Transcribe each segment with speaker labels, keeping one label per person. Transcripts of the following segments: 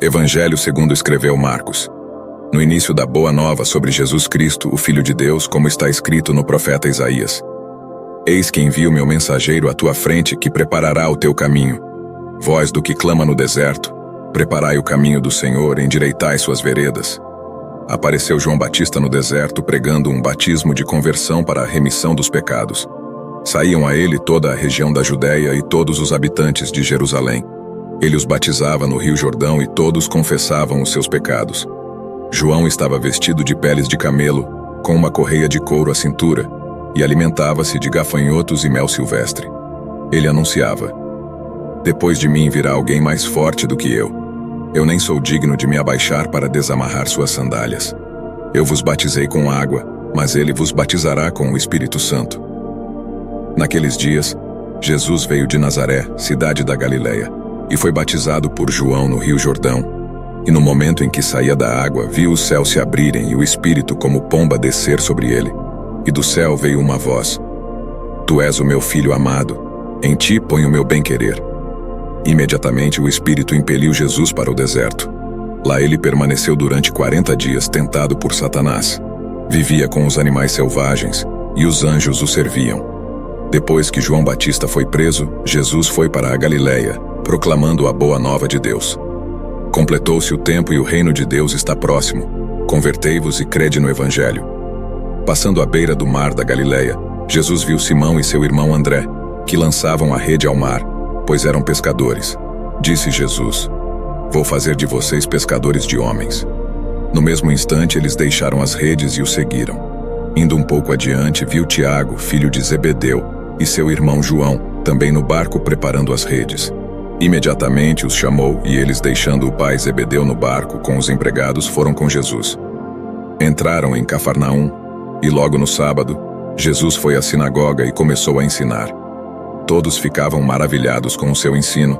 Speaker 1: Evangelho segundo escreveu Marcos. No início da boa nova sobre Jesus Cristo, o Filho de Deus, como está escrito no profeta Isaías: Eis que envio meu mensageiro à tua frente, que preparará o teu caminho. Voz do que clama no deserto: preparai o caminho do Senhor, endireitai suas veredas. Apareceu João Batista no deserto, pregando um batismo de conversão para a remissão dos pecados. Saíam a ele toda a região da Judéia e todos os habitantes de Jerusalém. Ele os batizava no Rio Jordão e todos confessavam os seus pecados. João estava vestido de peles de camelo, com uma correia de couro à cintura, e alimentava-se de gafanhotos e mel silvestre. Ele anunciava: Depois de mim virá alguém mais forte do que eu. Eu nem sou digno de me abaixar para desamarrar suas sandálias. Eu vos batizei com água, mas ele vos batizará com o Espírito Santo. Naqueles dias, Jesus veio de Nazaré, cidade da Galileia, e foi batizado por João no Rio Jordão. E no momento em que saía da água, viu os céus se abrirem e o Espírito como pomba descer sobre ele. E do céu veio uma voz: Tu és o meu filho amado, em ti ponho o meu bem-querer. Imediatamente o Espírito impeliu Jesus para o deserto. Lá ele permaneceu durante 40 dias, tentado por Satanás. Vivia com os animais selvagens, e os anjos o serviam. Depois que João Batista foi preso, Jesus foi para a Galileia, proclamando a boa nova de Deus. Completou-se o tempo e o reino de Deus está próximo. Convertei-vos e crede no Evangelho. Passando à beira do mar da Galileia, Jesus viu Simão e seu irmão André, que lançavam a rede ao mar, pois eram pescadores. Disse Jesus: Vou fazer de vocês pescadores de homens. No mesmo instante eles deixaram as redes e o seguiram. Indo um pouco adiante, viu Tiago, filho de Zebedeu, e seu irmão João, também no barco preparando as redes. Imediatamente os chamou, e eles, deixando o pai Zebedeu no barco com os empregados, foram com Jesus. Entraram em Cafarnaum, e logo no sábado, Jesus foi à sinagoga e começou a ensinar. Todos ficavam maravilhados com o seu ensino,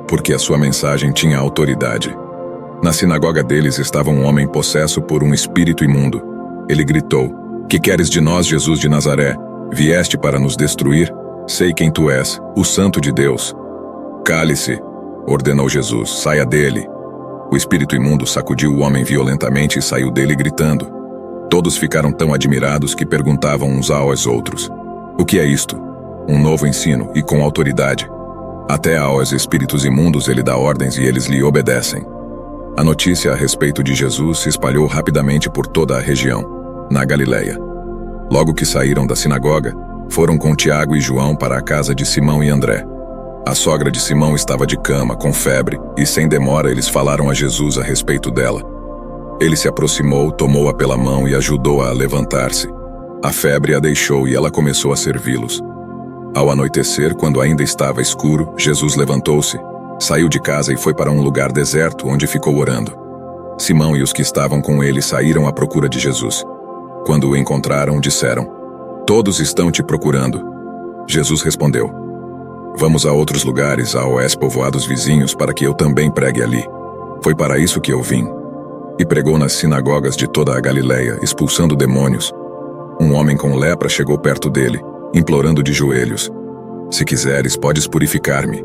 Speaker 1: porque a sua mensagem tinha autoridade. Na sinagoga deles estava um homem possesso por um espírito imundo. Ele gritou: Que queres de nós, Jesus de Nazaré? Vieste para nos destruir? Sei quem tu és, o Santo de Deus. Cale-se, ordenou Jesus, saia dele. O espírito imundo sacudiu o homem violentamente e saiu dele gritando. Todos ficaram tão admirados que perguntavam uns aos outros: O que é isto? Um novo ensino e com autoridade. Até aos espíritos imundos ele dá ordens e eles lhe obedecem. A notícia a respeito de Jesus se espalhou rapidamente por toda a região, na Galileia. Logo que saíram da sinagoga, foram com Tiago e João para a casa de Simão e André. A sogra de Simão estava de cama, com febre, e sem demora eles falaram a Jesus a respeito dela. Ele se aproximou, tomou-a pela mão e ajudou-a a levantar-se. A febre a deixou e ela começou a servi-los. Ao anoitecer, quando ainda estava escuro, Jesus levantou-se, saiu de casa e foi para um lugar deserto, onde ficou orando. Simão e os que estavam com ele saíram à procura de Jesus. Quando o encontraram, disseram: Todos estão te procurando. Jesus respondeu: Vamos a outros lugares, aos povoados vizinhos, para que eu também pregue ali. Foi para isso que eu vim. E pregou nas sinagogas de toda a Galileia, expulsando demônios. Um homem com lepra chegou perto dele, implorando de joelhos: Se quiseres, podes purificar-me.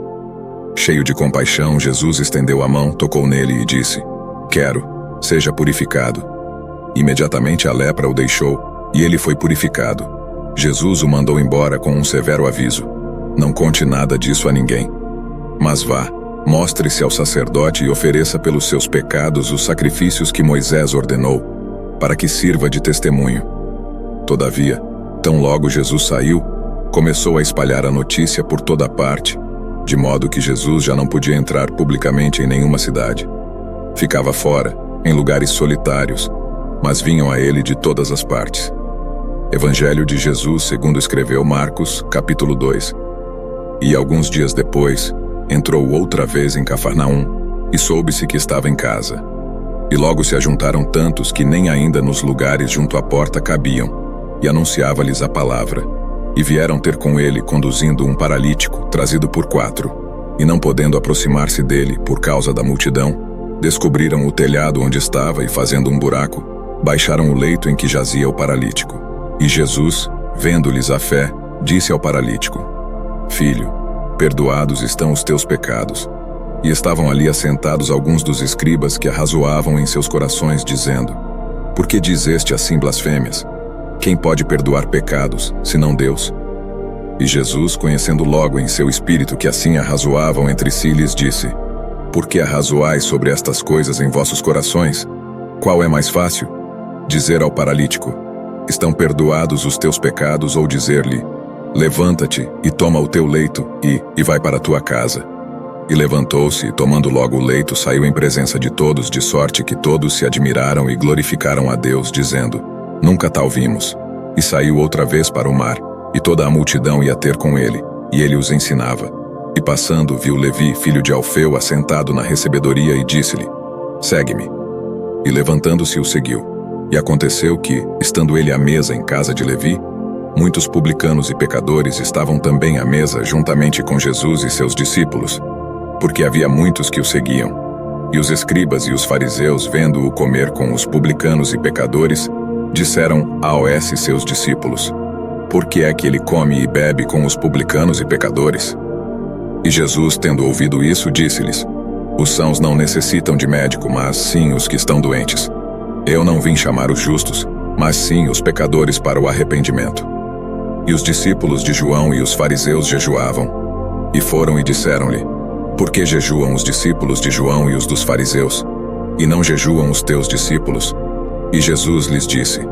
Speaker 1: Cheio de compaixão, Jesus estendeu a mão, tocou nele e disse: Quero, seja purificado. Imediatamente a lepra o deixou, e ele foi purificado. Jesus o mandou embora com um severo aviso: Não conte nada disso a ninguém. Mas vá, mostre-se ao sacerdote e ofereça pelos seus pecados os sacrifícios que Moisés ordenou, para que sirva de testemunho. Todavia, tão logo Jesus saiu, começou a espalhar a notícia por toda parte, de modo que Jesus já não podia entrar publicamente em nenhuma cidade. Ficava fora, em lugares solitários, mas vinham a ele de todas as partes. Evangelho de Jesus segundo escreveu Marcos, capítulo 2. E alguns dias depois, entrou outra vez em Cafarnaum, e soube-se que estava em casa. E logo se ajuntaram tantos que nem ainda nos lugares junto à porta cabiam, e anunciava-lhes a palavra. E vieram ter com ele, conduzindo um paralítico, trazido por 4. E não podendo aproximar-se dele, por causa da multidão, descobriram o telhado onde estava e, fazendo um buraco, baixaram o leito em que jazia o paralítico. E Jesus, vendo-lhes a fé, disse ao paralítico: Filho, perdoados estão os teus pecados. E estavam ali assentados alguns dos escribas que arrazoavam em seus corações, dizendo: Por que diz este assim blasfêmias? Quem pode perdoar pecados, senão Deus? E Jesus, conhecendo logo em seu espírito que assim arrazoavam entre si, lhes disse: Por que arrazoais sobre estas coisas em vossos corações? Qual é mais fácil? Dizer ao paralítico: Estão perdoados os teus pecados, ou dizer-lhe: Levanta-te e toma o teu leito e vai para a tua casa. E levantou-se e, tomando logo o leito, saiu em presença de todos, de sorte que todos se admiraram e glorificaram a Deus, dizendo: Nunca tal vimos. E saiu outra vez para o mar, e toda a multidão ia ter com ele, e ele os ensinava. E passando, viu Levi, filho de Alfeu, assentado na recebedoria, e disse-lhe: Segue-me. E levantando-se o seguiu. E aconteceu que, estando ele à mesa em casa de Levi, muitos publicanos e pecadores estavam também à mesa juntamente com Jesus e seus discípulos, porque havia muitos que o seguiam. E os escribas e os fariseus, vendo-o comer com os publicanos e pecadores, disseram a seus discípulos: Por que é que ele come e bebe com os publicanos e pecadores? E Jesus, tendo ouvido isso, disse-lhes: Os sãos não necessitam de médico, mas sim os que estão doentes. Eu não vim chamar os justos, mas sim os pecadores para o arrependimento. E os discípulos de João e os fariseus jejuavam. E foram e disseram-lhe: Por que jejuam os discípulos de João e os dos fariseus, e não jejuam os teus discípulos? E Jesus lhes disse: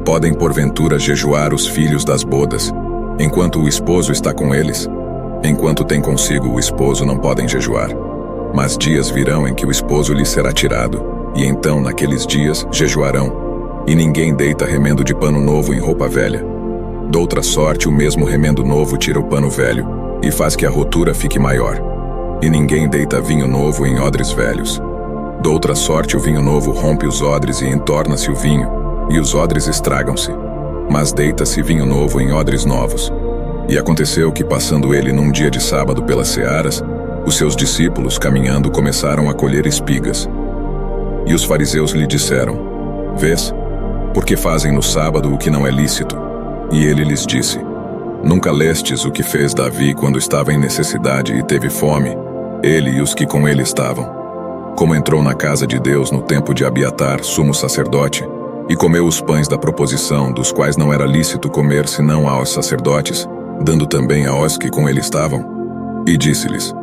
Speaker 1: Podem porventura jejuar os filhos das bodas, enquanto o esposo está com eles? Enquanto tem consigo o esposo, não podem jejuar. Mas dias virão em que o esposo lhes será tirado, e então naqueles dias jejuarão. E ninguém deita remendo de pano novo em roupa velha. Doutra sorte, o mesmo remendo novo tira o pano velho, e faz que a rotura fique maior. E ninguém deita vinho novo em odres velhos. Doutra sorte, o vinho novo rompe os odres e entorna-se o vinho, e os odres estragam-se. Mas deita-se vinho novo em odres novos. E aconteceu que, passando ele num dia de sábado pelas searas, os seus discípulos, caminhando, começaram a colher espigas. E os fariseus lhe disseram: Vês, porque fazem no sábado o que não é lícito? E ele lhes disse: Nunca lestes o que fez Davi quando estava em necessidade e teve fome, ele e os que com ele estavam? Como entrou na casa de Deus no tempo de Abiatar, sumo sacerdote, e comeu os pães da proposição, dos quais não era lícito comer senão aos sacerdotes, dando também aos que com ele estavam? E disse-lhes: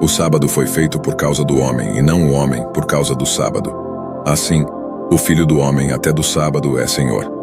Speaker 1: O sábado foi feito por causa do homem, e não o homem por causa do sábado. Assim, o Filho do Homem até do sábado é Senhor.